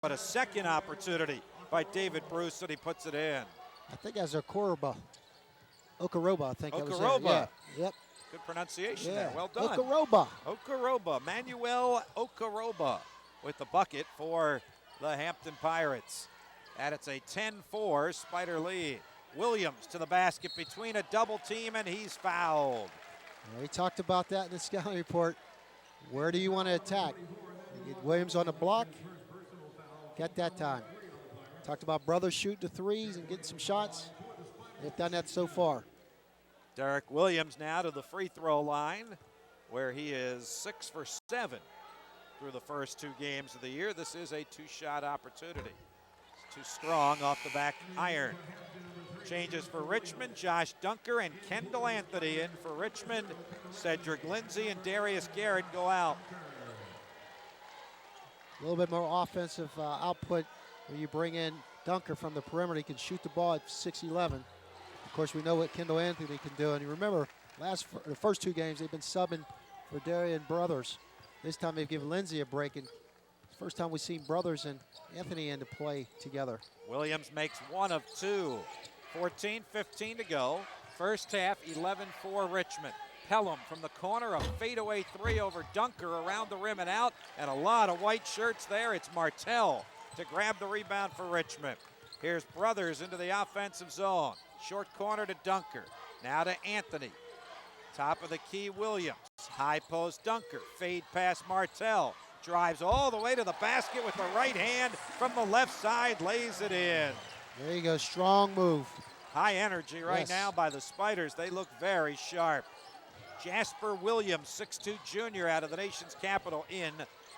But a second opportunity by David Bruce, and he puts it in. I think that's Okoroba. I think that was it. Okoroba. Yeah. Yep. Good pronunciation there. Well done. Okoroba. Manuel Okoroba with the bucket for the Hampton Pirates. And it's a 10-4 Spider lead. Williams to the basket between a double team, and he's fouled. We talked about that in the scouting report. Where do you want to attack? You get Williams on the block. Get that time. Talked about brothers shooting the threes and getting some shots. They've done that so far. Derek Williams now to the free throw line, where he is 6 for 7 through the first 2 games of the year. This is a 2-shot opportunity. It's too strong off the back iron. Changes for Richmond. Josh Duinker and Kendall Anthony in for Richmond. Cedric Lindsay and Darius Garrett go out. A little bit more offensive output when you bring in Duinker from the perimeter. He can shoot the ball at 6'11". Of course, we know what Kendall Anthony can do. And you remember, the first 2 games, they've been subbing for Darian Brothers. This time they've given Lindsay a break. And first time we've seen Brothers and Anthony in to play together. Williams makes 1 of 2. 14-15 to go. First half, 11-4 Richmond. Pelham from the corner, a fadeaway 3 over Duinker around the rim and out, and a lot of white shirts there. It's Martell to grab the rebound for Richmond. Here's Brothers into the offensive zone. Short corner to Duinker. Now to Anthony. Top of the key, Williams. High post Duinker. Fade pass Martell. Drives all the way to the basket with the right hand from the left side, lays it in. There you go, strong move. High energy right now by the Spiders. They look very sharp. Jasper Williams, 6'2" junior out of the nation's capital in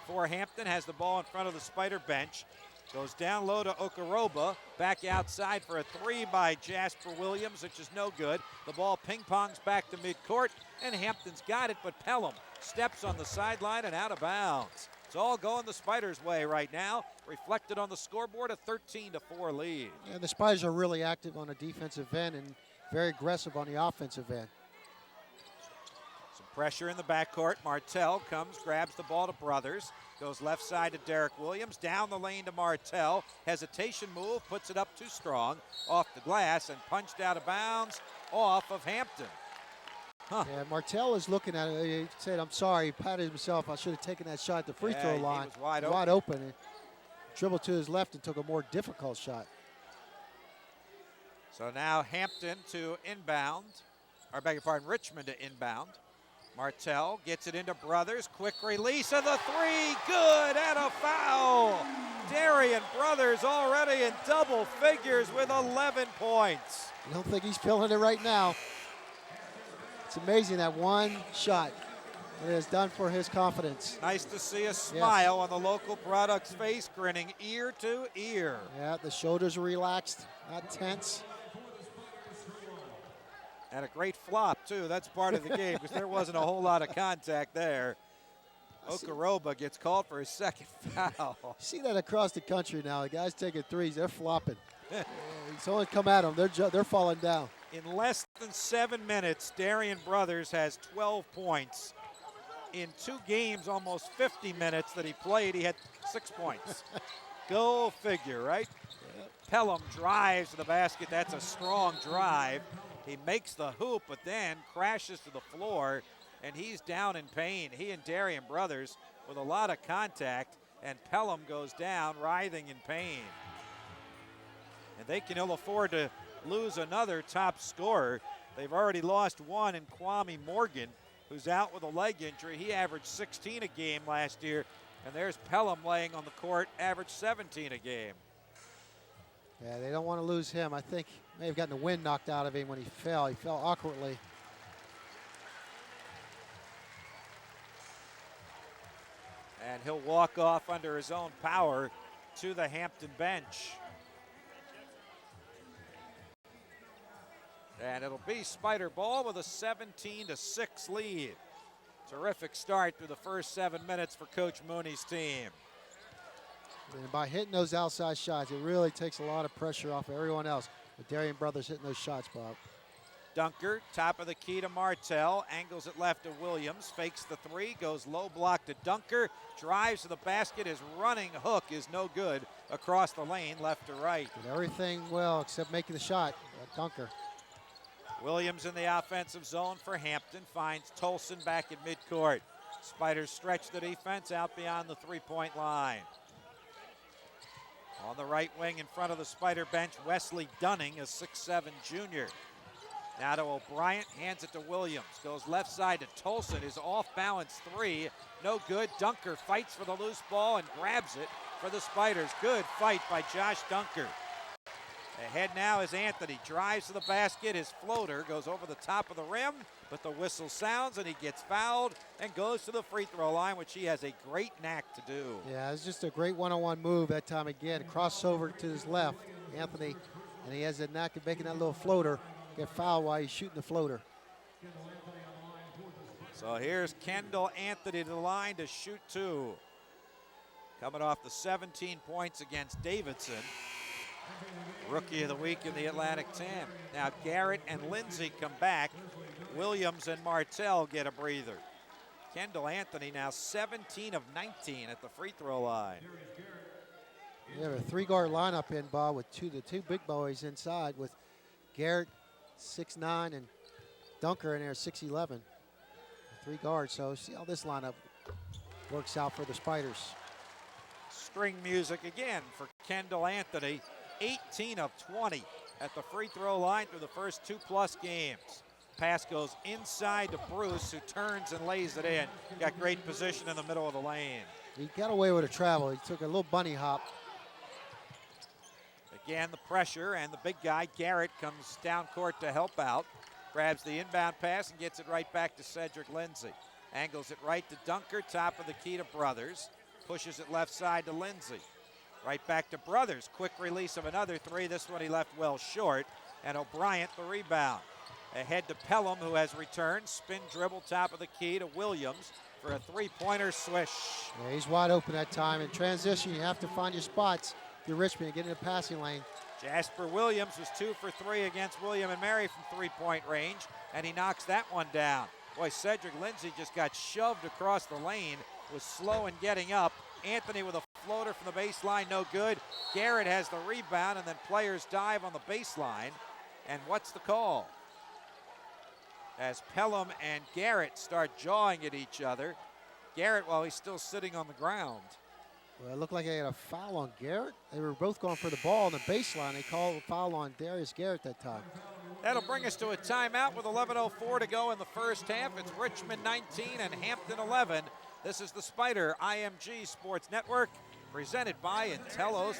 for Hampton, has the ball in front of the Spider bench. Goes down low to Okoroba, back outside for a 3 by Jasper Williams, which is no good. The ball ping-pongs back to midcourt, and Hampton's got it, but Pelham steps on the sideline and out of bounds. It's all going the Spiders' way right now, reflected on the scoreboard, a 13-4 lead. Yeah, the Spiders are really active on the defensive end and very aggressive on the offensive end. Some pressure in the backcourt. Martell comes, grabs the ball to Brothers, goes left side to Derek Williams, down the lane to Martell. Hesitation move, puts it up too strong, off the glass, and punched out of bounds off of Hampton. Yeah, Martell is looking at it. He said, I'm sorry, he patted himself. I should have taken that shot at the free throw line. He was wide open. And dribbled to his left and took a more difficult shot. So now Hampton to inbound, or beg your pardon, Richmond to inbound. Martell gets it into Brothers. Quick release of the 3. Good, and a foul. Darian Brothers already in double figures with 11 points. I don't think he's feeling it right now. It's amazing that one shot it has done for his confidence. Nice to see a smile on the local product's face, grinning ear to ear. Yeah, the shoulders are relaxed, not tense. And a great flop, too. That's part of the game because there wasn't a whole lot of contact there. Okoroba gets called for his second foul. You see that across the country now. The guys taking threes, they're flopping. Someone come at them, they're falling down. In less than 7 minutes, Darian Brothers has 12 points. In 2 games, almost 50 minutes that he played, he had 6 points. Go figure, right? Pelham drives to the basket. That's a strong drive. He makes the hoop, but then crashes to the floor, and he's down in pain. He and Darian Brothers with a lot of contact, and Pelham goes down, writhing in pain. And they can ill afford to lose another top scorer. They've already lost one in Kwame Morgan, who's out with a leg injury. He averaged 16 a game last year, and there's Pelham laying on the court, averaged 17 a game. Yeah, they don't want to lose him. I think he may have gotten the wind knocked out of him when he fell. He fell awkwardly. And he'll walk off under his own power to the Hampton bench. And it'll be Spider ball with a 17-6 lead. Terrific start through the first 7 minutes for Coach Mooney's team. And by hitting those outside shots, it really takes a lot of pressure off of everyone else. With Darian Brothers hitting those shots, Bob. Duinker, top of the key to Martell, angles it left to Williams, fakes the 3, goes low block to Duinker, drives to the basket, his running hook is no good. across the lane, left to right. Did everything well except making the shot. Dunker. Williams in the offensive zone for Hampton, finds Tolson back at midcourt. Spiders stretch the defense out beyond the three-point line. On the right wing in front of the Spider bench, Wesley Dunning, a 6'7" junior. Now to O'Brien, hands it to Williams. Goes left side to Tolson, his off-balance three. No good. Dunker fights for the loose ball and grabs it for the Spiders. Good fight by Josh Dunker. Ahead now is Anthony. Drives to the basket. His floater goes over the top of the rim, but the whistle sounds and he gets fouled and goes to the free throw line, which he has a great knack to do. Yeah, it's just a great one-on-one move that time again. Crossover to his left, Anthony, and he has a knack of making that little floater get fouled while he's shooting the floater. So here's Kendall Anthony to the line to shoot two. Coming off the 17 points against Davidson. Rookie of the week in the Atlantic 10. Now Garrett and Lindsay come back. Williams and Martell get a breather. Kendall Anthony now 17 of 19 at the free throw line. We have a three-guard lineup in, Bob, with the two big boys inside with Garrett 6'9" and Dunker in there 6'11". Three guards, so see how this lineup works out for the Spiders. String music again for Kendall Anthony. 18 of 20 at the free throw line through the first 2+ games. Pass goes inside to Bruce, who turns and lays it in. Got great position in the middle of the lane. He got away with a travel. He took a little bunny hop. Again, the pressure, and the big guy, Garrett, comes down court to help out. Grabs the inbound pass and gets it right back to Cedric Lindsay. Angles it right to Dunker, top of the key to Brothers. Pushes it left side to Lindsay. Right back to Brothers. Quick release of another three. This one he left well short. And O'Brien the rebound. Ahead to Pelham, who has returned. Spin dribble, top of the key to Williams for a three-pointer swish. Yeah, he's wide open that time. In transition, you have to find your spots. You're Richmond, you get in the passing lane. Jasper Williams was 2 for 3 against William and Mary from three-point range, and he knocks that one down. Boy, Cedric Lindsay just got shoved across the lane, was slow in getting up. Anthony with a floater from the baseline, no good. Garrett has the rebound, and then players dive on the baseline. And what's the call? As Pelham and Garrett start jawing at each other. Garrett, while he's still sitting on the ground. Well, it looked like they had a foul on Garrett. They were both going for the ball on the baseline. They called a foul on Darius Garrett that time. That'll bring us to a timeout with 11:04 to go in the first half. It's Richmond 19 and Hampton 11. This is the Spider IMG Sports Network, presented by Intellos